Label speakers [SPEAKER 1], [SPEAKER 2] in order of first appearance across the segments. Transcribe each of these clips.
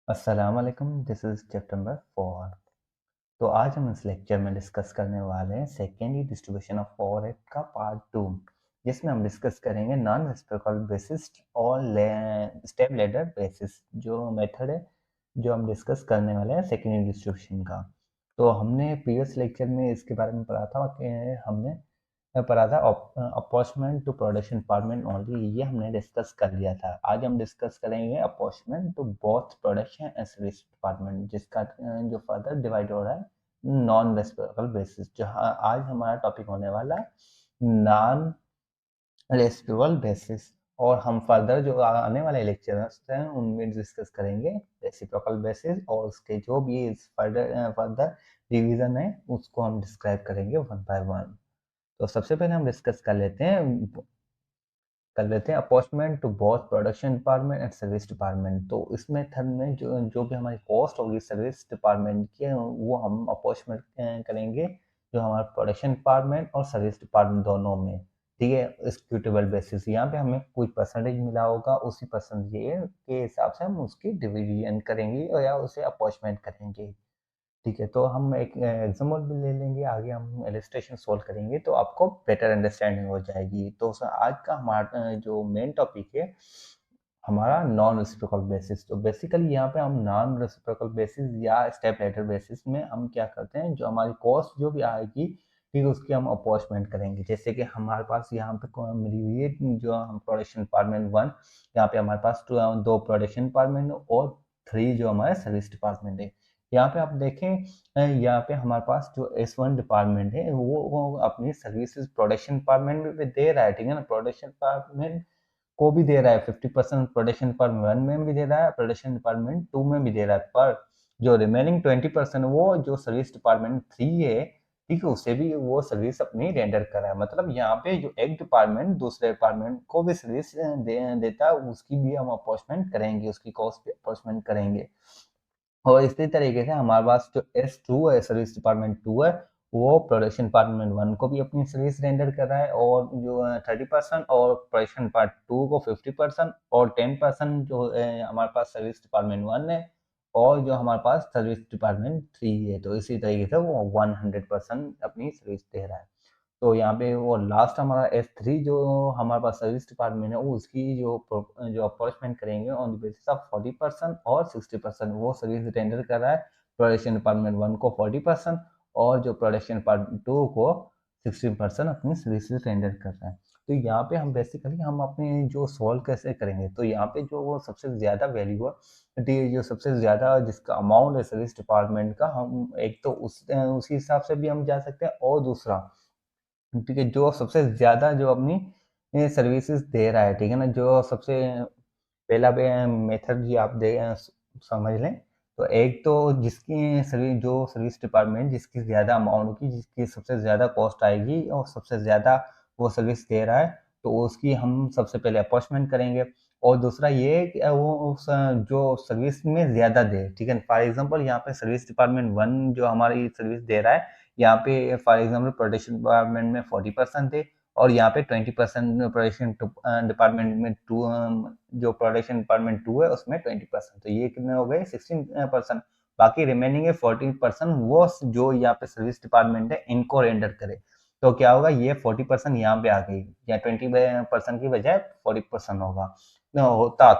[SPEAKER 1] अस्सलाम वालेकुम, this is chapter number 4। तो आज हम इस लेक्चर में डिस्कस करने वाले हैं सेकेंडरी डिस्ट्रीब्यूशन ऑफ ओवरहेड का पार्ट 2, जिसमें हम डिस्कस करेंगे नॉन रेसिप्रोकल बेसिस और स्टेप लैडर बेसिस जो मेथड है जो हम डिस्कस करने वाले हैं सेकेंडरी डिस्ट्रीब्यूशन का। तो हमने प्रीवियस लेक्चर में इसके बारे में पढ़ा था कि हमने पढ़ा था अपॉर्चमेंट टू प्रोडक्शन डिपार्टमेंट ओनली, ये हमने डिस्कस कर लिया था। आज हम डिस्कस करेंगे apportionment to both production and service department, जिसका जो फर्दर डिवाइड हो रहा है नॉन रेसिप्रोकल बेसिस। जहाँ आज हमारा टॉपिक होने वाला है नॉन रेसिप्रोकल बेसिस, और हम फर्दर जो आने वाले लेक्चर्स हैं उनमें डिस्कस करेंगे रेसिप्रोकल बेसिस, और उसके जो भी फर्दर रिवीजन है उसको हम डिस्क्राइब करेंगे वन बाय वन। तो सबसे पहले हम डिस्कस कर लेते हैं apportionment to both production department and service department. तो इस मेथड में जो जो भी हमारी कॉस्ट होगी सर्विस डिपार्टमेंट की वो हम अपॉर्चमेंट करेंगे जो हमारा प्रोडक्शन डिपार्टमेंट और सर्विस डिपार्टमेंट दोनों में। ठीक है, स्क्यूटेबल बेसिस यहाँ पे हमें कोई परसेंटेज मिला होगा, उसी परसेंटेज के हिसाब से हम उसकी डिवीजन करेंगे या उसे अपॉर्चमेंट करेंगे। ठीक है, तो हम एक एग्जाम्पल भी ले लेंगे, आगे हम इलस्ट्रेशन सोल्व करेंगे तो आपको बेटर अंडरस्टैंडिंग हो जाएगी। तो आज का हमारा जो मेन टॉपिक है हमारा नॉन रेसिप्रोकल बेसिस। तो बेसिकली यहाँ पे हम नॉन रेसिप्रोकल बेसिस या स्टेप लेटर बेसिस में हम क्या करते हैं, जो हमारी कॉस्ट जो भी आएगी ठीक है उसकी हम अपॉर्चमेंट करेंगे। जैसे कि हमारे पास यहाँ पे मिली हुई है जो हम प्रोडक्शन डिपार्टमेंट 1, यहाँ पे हमारे पास दो प्रोडक्शन डिपार्टमेंट और 3 जो हमारे सर्विस डिपार्टमेंट है। यहाँ पे आप देखें यहाँ पे हमारे पास जो S1 डिपार्टमेंट है वो अपनी सर्विसेज प्रोडक्शन डिपार्टमेंट में भी दे रहा है। ठीक है ना, प्रोडक्शन डिपार्टमेंट को भी दे रहा है 50%, प्रोडक्शन डिपार्टमेंट 1 में भी दे रहा है, प्रोडक्शन डिपार्टमेंट 2 में भी दे रहा है। पर जो रिमेनिंग 20% वो जो सर्विस डिपार्टमेंट 3 है ठीक है उसे भी वो सर्विस अपनी रेंडर कर रहा है। मतलब यहाँ पे जो एक डिपार्टमेंट दूसरे डिपार्टमेंट को भी सर्विस देता है उसकी भी हम अपॉर्चमेंट करेंगे, उसकी कॉस्ट भी अपॉर्चमेंट करेंगे। और इसी तरीके से हमारे पास जो S2 है सर्विस डिपार्टमेंट 2 है वो प्रोडक्शन डिपार्टमेंट 1 को भी अपनी सर्विस रेंडर कर रहा है, और जो 30% और प्रोडक्शन पार्ट 2 को 50% और 10% जो हमारे पास सर्विस डिपार्टमेंट 1 है और जो हमारे पास सर्विस डिपार्टमेंट 3 है। तो इसी तरीके से वो 100% अपनी सर्विस दे रहा है। तो यहाँ पे वो लास्ट हमारा S3 जो हमारे पास सर्विस डिपार्टमेंट है वो उसकी जो अपॉर्चमेंट करेंगे ऑन द बेसिस ऑफ 40% और 60%, वो सर्विस रेंडर कर रहा है प्रोडक्शन डिपार्टमेंट 1 को 40% और जो प्रोडक्शन डिपार्टमेंट 2 को 60% अपनी सर्विसेज रेंडर कर रहा है। तो यहाँ पे हम बेसिकली हम अपने जो सॉल्व कैसे करेंगे, तो यहाँ पे जो वो सबसे ज़्यादा वैल्यू है जो सबसे ज़्यादा जिसका अमाउंट है सर्विस डिपार्टमेंट का, हम एक तो उसी हिसाब से भी हम जा सकते हैं, और दूसरा ठीक है जो सबसे ज़्यादा जो अपनी सर्विसेज दे रहा है ठीक है ना, जो सबसे पहला मेथड जी आप समझ लें। तो एक तो जिसकी सर्विस जो सर्विस डिपार्टमेंट जिसकी ज़्यादा अमाउंट की जिसकी सबसे ज़्यादा कॉस्ट आएगी और सबसे ज़्यादा वो सर्विस दे रहा है तो उसकी हम सबसे पहले अपॉइंटमेंट करेंगे। और दूसरा ये है कि वो जो सर्विस में ज़्यादा दे, ठीक है। फॉर एग्जांपल यहाँ पे सर्विस डिपार्टमेंट 1 जो हमारी सर्विस दे रहा है, यहाँ पे फॉर एग्जांपल प्रोडक्शन डिपार्टमेंट में 40% दे और यहाँ पे 20% प्रोडक्शन डिपार्टमेंट में जो प्रोडक्शन डिपार्टमेंट 2 है उसमें 20%, तो ये कितने हो गए 16%। बाकी रिमेनिंग है 40% वो जो यहाँ पे सर्विस डिपार्टमेंट है इनको रेंडर करे। तो क्या होगा, ये 40% यहाँ पे आ गई या 20% की बजाय 40% होगा होता।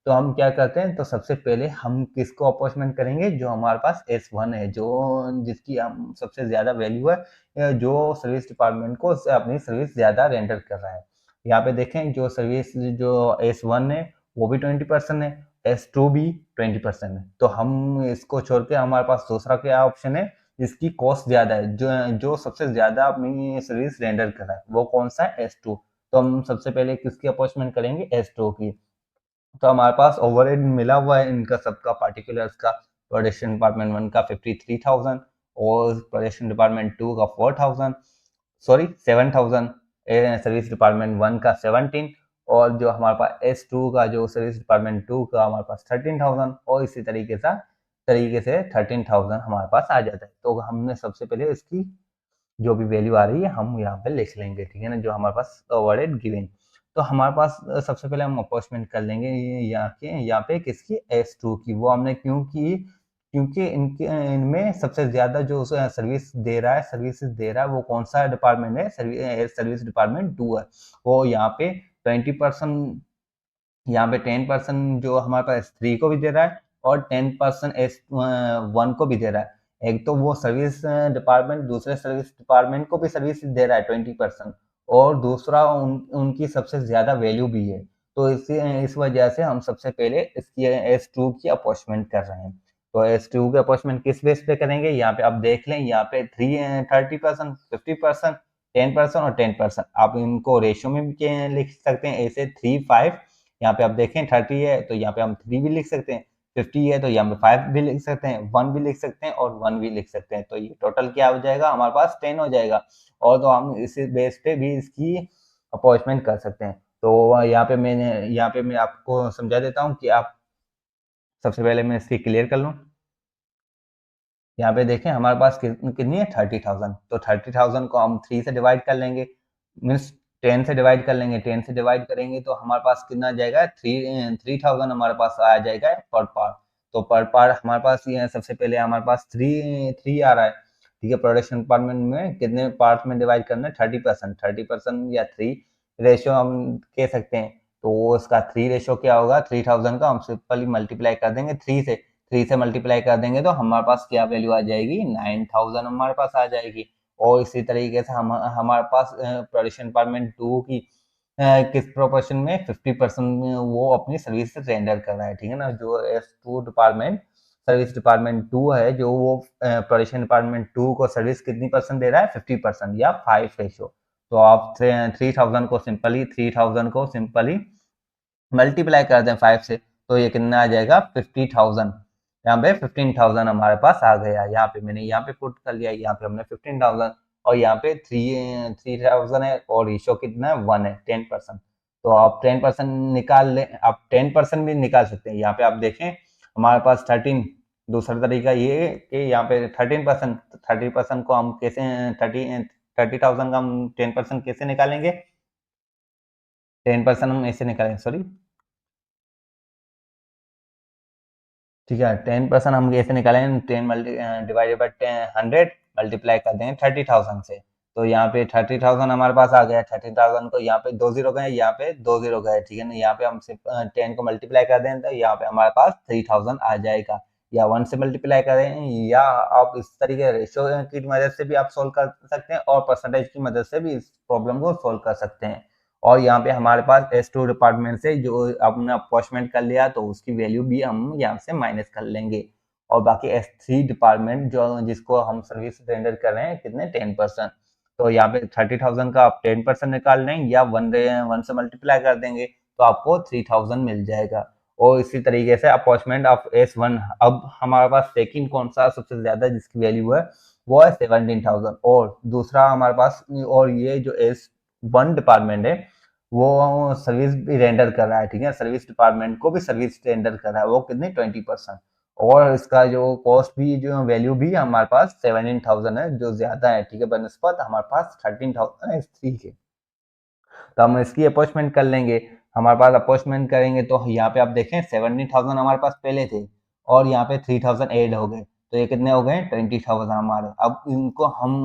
[SPEAKER 1] तो हम क्या करते हैं, तो सबसे पहले हम किसको अपॉइंटमेंट करेंगे, जो हमारे पास S1 है जो जिसकी हम सबसे ज्यादा वैल्यू है, जो सर्विस डिपार्टमेंट को अपनी सर्विस ज्यादा रेंडर कर रहा है। यहाँ पे देखें जो सर्विस जो S1 है वो भी 20% है, S2 भी 20% है। तो हम इसको छोड़ के हमारे पास दूसरा क्या ऑप्शन है जिसकी कॉस्ट ज्यादा है, जो सबसे ज्यादा अपनी सर्विस रेंडर कर रहा है, वो कौन सा है S2। तो हम सबसे पहले किसकी अपॉइंटमेंट करेंगे, S2 की। तो हमारे पास ओवरहेड मिला हुआ है इनका सबका पार्टिकुलर्स का, प्रोडक्शन डिपार्टमेंट 1 का 53,000 और प्रोडक्शन डिपार्टमेंट 2 का 4,000, सॉरी 7,000, सर्विस डिपार्टमेंट 1 का 17, और जो हमारे पास S2 का जो सर्विस डिपार्टमेंट 2 का हमारे पास 13,000, और इसी तरीके से 13,000 हमारे पास आ जाता है। तो हमने सबसे पहले इसकी जो भी वैल्यू आ रही है हम यहाँ पे लिख लेंगे, ठीक है ना, जो हमारे पास ओवरहेड गिवन। तो हमारे पास सबसे पहले हम अपॉइंटमेंट कर लेंगे यहाँ पे किसकी, S2 की। वो हमने क्यों की, क्योंकि इनमें सबसे ज्यादा जो सर्विसेज दे रहा है वो कौन सा डिपार्टमेंट है, सर्विस डिपार्टमेंट 2 है। वो यहाँ पे 20%, यहाँ पे 10% जो हमारे पास S3 को भी दे रहा है और 10% S1 को भी दे रहा है। एक तो वो सर्विस डिपार्टमेंट दूसरे सर्विस डिपार्टमेंट को भी सर्विस दे रहा है 20%, और दूसरा उनकी सबसे ज्यादा वैल्यू भी है। तो इस वजह से हम सबसे पहले इसकी S2 की अपॉइंटमेंट कर रहे हैं। तो S2 की अपॉइंटमेंट किस बेस पे करेंगे, यहाँ पे आप देख लें, यहाँ पे 30%, 50%, 10% और 10%। आप इनको रेशियो में भी लिख सकते हैं, ऐसे 3, 5। यहाँ पे आप देखें 30 है तो यहाँ पे हम 3 भी लिख सकते हैं, 50 है तो यहाँ पे 5 भी लिख सकते हैं, 1 भी लिख सकते हैं और 1 भी लिख सकते हैं। तो ये टोटल क्या हो जाएगा, हमारे पास 10 हो जाएगा। और तो हम इस बेस पे भी इसकी अपॉइंटमेंट कर सकते हैं। तो यहाँ पे मैं आपको समझा देता हूँ कि आप सबसे पहले मैं इसकी क्लियर कर लूँ। यहाँ पे देखें हमारे पास कितनी है, 30,000। तो 30,000 को हम 3 से डिवाइड कर लेंगे, मीन्स 10 से डिवाइड कर लेंगे। 10 से डिवाइड करेंगे तो हमारे पास कितना आ जाएगा, 3,000 हमारे पास आ जाएगा पर पार्ट। तो पर पार्ट हमारे पास ये सबसे पहले हमारे पास 3 आ रहा है, ठीक है। प्रोडक्शन डिपार्टमेंट में कितने पार्ट में डिवाइड करना है, 30%। 30% या 3 रेशियो हम कह सकते हैं। तो उसका 3 रेशियो क्या होगा, 3,000 का हम सिंपली मल्टीप्लाई कर देंगे 3 से मल्टीप्लाई कर देंगे तो हमारे पास क्या वैल्यू आ जाएगी, 9,000 हमारे पास आ जाएगी। और इसी तरीके से हम हमारे पास प्रोडक्शन डिपार्टमेंट 2 की किस प्रोपोर्शन में, 50% वो अपनी सर्विस रेंडर कर रहा है, ठीक है ना। जो S2 डिपार्टमेंट सर्विस डिपार्टमेंट 2 है, जो वो प्रोडक्शन डिपार्टमेंट 2 को सर्विस कितनी परसेंट दे रहा है, 50% या 5 रेशियो। तो आप 3,000 को सिंपली मल्टीप्लाई कर दें 5 से तो ये कितना आ जाएगा, 50,000। यहाँ पे 15,000 हमारे पास आ गया। यहाँ पे मैंने यहाँ पे पुट कर लिया, यहाँ पे हमने 15,000 और यहाँ पे 3,000 है और रेशियो कितना है, 1 है, 10%। तो आप 10% निकाल लें, आप 10% भी निकाल सकते हैं। यहाँ पे आप देखें हमारे पास 13, दूसरा तरीका ये है कि यहाँ पे 13%, 30% को हम कैसे 30,000 का हम 10% कैसे निकालेंगे, 10% हम ऐसे निकालेंगे, सॉरी, ठीक है। 10% हम कैसे निकालेंगे, 10 डिवाइडेड बाई 100 मल्टीप्लाई कर देंगे 30,000 से। तो यहाँ पे 30,000 हमारे पास आ गया। 30,000 को यहाँ पे 2 जीरो गए, यहाँ पे 2 जीरो गए, ठीक है ना। यहाँ पे हम सिर्फ 10 को मल्टीप्लाई कर दें तो यहाँ पे हमारे पास 3,000 आ जाएगा। या 1 से मल्टीप्लाई करें, या आप इस तरीके रेशियो की मदद से भी आप सोल्व कर सकते हैं और परसेंटेज की मदद से भी इस प्रॉब्लम को सोल्व कर सकते हैं। और यहाँ पे हमारे पास S2 डिपार्टमेंट से जो हमने अपॉइंटमेंट कर लिया तो उसकी वैल्यू भी हम यहाँ से माइनस कर लेंगे। और बाकी S3 डिपार्टमेंट जो जिसको हम सर्विस रेंडर कर रहे हैं कितने, 10%। तो यहाँ पे 30,000 का आप 10% निकाल लें या 1 से मल्टीप्लाई कर देंगे तो आपको 3,000 मिल जाएगा। और इसी तरीके से अपॉइंटमेंट ऑफ S1, अब हमारे पास सेकंड कौन सा सबसे ज्यादा जिसकी वैल्यू है, वो है 17,000। और दूसरा हमारे पास, और ये जो S1 डिपार्टमेंट है वो सर्विस भी रेंडर कर रहा है, ठीक है। सर्विस डिपार्टमेंट को भी सर्विस रेंडर कर रहा है, वो कितने, 20%। और इसका जो कॉस्ट भी, जो वैल्यू भी हमारे पास 17,000 है, जो ज्यादा है, ठीक है, बनस्पत हमारे पास 13,000 है S3 के। तो हम इसकी अपॉइंटमेंट कर लेंगे। हमारे पास अपॉइंटमेंट करेंगे तो यहाँ पे आप देखें 17,000 हमारे पास पहले थे और यहाँ पे 3,000 ऐड हो गए, तो ये कितने हो गए, 20,000 हमारे। अब इनको हम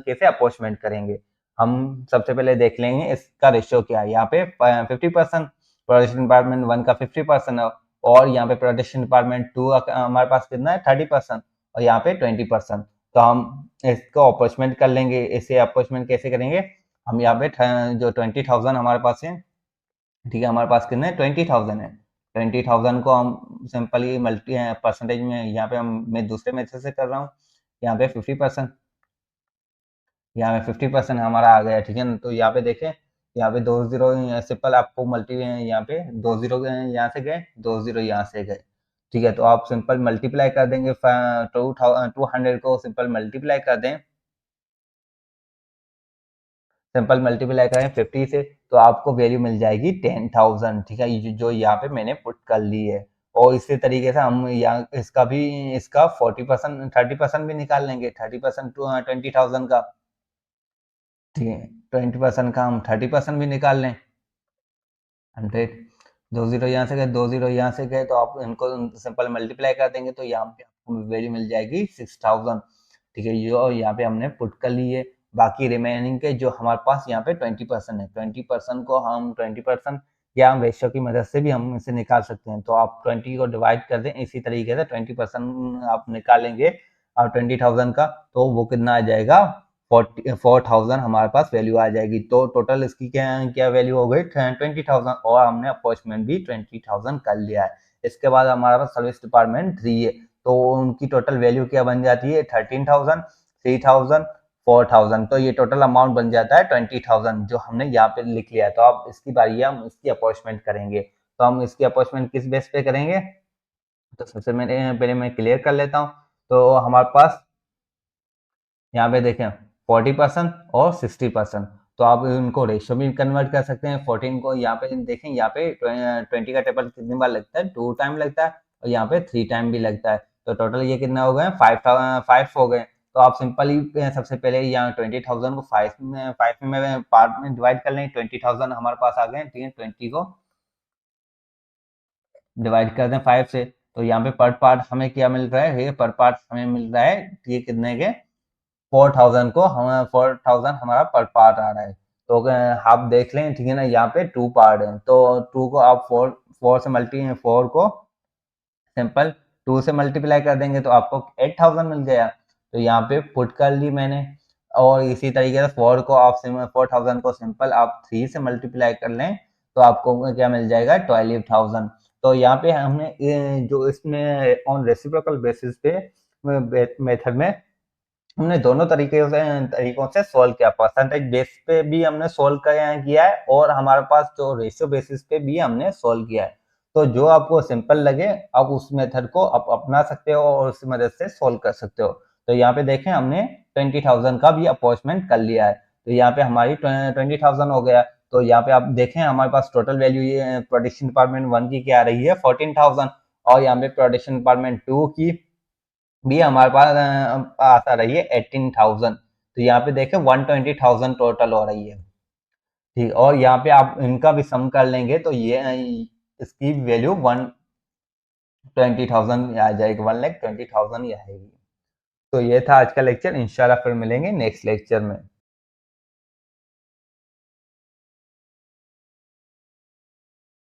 [SPEAKER 1] कैसे अपॉइंटमेंट करेंगे, हम सबसे पहले देख लेंगे इसका रेशियो क्या है। यहाँ पे 50% प्रोडक्शन डिपार्टमेंट 1 का 50% है, और यहाँ पे प्रोडक्शन डिपार्टमेंट 2 हमारे पास कितना है, 30%, और यहाँ पे 20%। तो हम इसको अपॉइंटमेंट कर लेंगे। इसे अपॉइंटमेंट कैसे करेंगे, हम यहाँ पे जो 20,000 हमारे पास है, ठीक है, हमारे पास कितने, 20,000 है। 20,000 को हम सिंपली मल्टी परसेंटेज में, यहाँ पे हम मैं दूसरे मेथड से कर रहा हूँ, यहाँ पे 50%, यहाँ पे 50% हमारा आ गया, ठीक है ना। तो यहाँ पे देखें, यहाँ पे 2 जीरो सिंपल आपको मल्टी, यहाँ पे 2 जीरो यहाँ से गए, 2 जीरो यहाँ से गए, ठीक है। तो आप सिंपल मल्टीप्लाई कर देंगे, 200 को सिंपल मल्टीप्लाई कर दें, सिंपल मल्टीप्लाई करें 50 से तो आपको वैल्यू मिल जाएगी 10,000, ठीक है, ये जो यहाँ पे मैंने पुट कर ली है। और इसी तरीके से हम यहाँ इसका 40%, 30% भी निकाल लेंगे, 30% 20,000 का, ठीक है, 20% का हम 30% भी निकाल लें 100, 2 जीरो यहाँ से गए, 2 जीरो यहाँ से गए, तो आप इनको सिंपल मल्टीप्लाई कर देंगे तो यहाँ पे आपको वैल्यू मिल जाएगी 6000। ठीक है, ये और यहाँ पे हमने पुट कर लिए। बाकी रिमेनिंग के जो हमारे पास यहाँ पे 20% है, 20% को हम 20% या हम रेशियो की मदद से भी हम इसे निकाल सकते हैं। तो आप 20 को डिवाइड कर दें, इसी तरीके से 20% आप निकालेंगे और 20,000 का, तो वो कितना आ जाएगा, 4,000 हमारे पास वैल्यू आ जाएगी। तो टोटल इसकी क्या क्या वैल्यू हो गई, 20,000, और हमने अपॉइंटमेंट भी 20,000 कर लिया है। इसके बाद हमारा पास सर्विस डिपार्टमेंट 3 है, तो उनकी टोटल वैल्यू क्या बन जाती है, 13,000, 3,000, 4,000। तो ये टोटल अमाउंट बन जाता है 20,000, जो हमने यहाँ पे लिख लिया है। तो अब इसकी बारी है, हम इसकी अपॉइंटमेंट करेंगे। तो हम इसकी अपॉइंटमेंट किस बेस पे करेंगे, तो सबसे पहले मैं क्लियर कर लेता हूँ। तो हमारे पास यहाँ पे देखें 40% और 60%, तो आप इनको रेशियो में कन्वर्ट कर सकते हैं। 14 को यहाँ पे देखें, यहाँ पे 20 का टेबल कितनी बार लगता है, 2 टाइम लगता है, और यहाँ पे 3 टाइम भी लगता है। तो टोटल ये कितना हो गए, 5 हो गए। तो आप सिंपली सबसे पहले यहाँ 20,000 को 5 में पार्ट में डिवाइड कर लें। 20,000 हमारे पास आ गए, ठीक है, 20 को डिवाइड कर दें 5 से, तो यहाँ पे पर पार्ट हमें क्या मिल रहा है, पर पार्ट हमें मिल रहा है ये कितने के, 4,000 को हम 4,000 हमारा पर पार्ट आ रहा है। तो आप देख लें, ठीक है ना, यहाँ पे 2 पार्ट है, तो 2 को आप 4 से फोर को सिंपल 2 से मल्टीप्लाई कर देंगे तो आपको 8,000 मिल गया। तो यहाँ पे पुट कर ली मैंने। और इसी तरीके से 4,000 को सिंपल आप 3 से मल्टीप्लाई कर लें तो आपको क्या मिल जाएगा, 12,000। तो यहाँ पे हमने जो इसमें ऑन रेसिप्रोकल बेसिस पे मेथड में हमने दोनों तरीकों से सॉल्व किया। परसेंटेज बेस पे भी हमने सॉल्व किया है, और हमारे पास जो रेशियो बेसिस पे भी हमने सॉल्व किया है। तो जो आपको सिंपल लगे आप उस मेथड को आप अपना सकते हो और उसकी मदद से सॉल्व कर सकते हो। तो यहाँ पे देखें, हमने 20,000 का भी अपॉइंटमेंट कर लिया है। तो यहाँ पे हमारी 20,000 हो गया। तो यहाँ पे आप देखें, हमारे पास टोटल वैल्यू ये प्रोडक्शन डिपार्टमेंट 1 की क्या आ रही है, 14,000, और यहाँ पे प्रोडक्शन डिपार्टमेंट 2 की भी हमारे पास आता रही है 18,000। तो यहाँ पे देखें 120,000 टोटल हो रही है। ठीक, और यहाँ पे आप इनका भी सम कर लेंगे तो ये इसकी वैल्यू 120,000 आ जाएगी, 1,20,000 ही आएगी। तो ये था आज का लेक्चर। इंशाल्लाह फिर मिलेंगे नेक्स्ट लेक्चर में।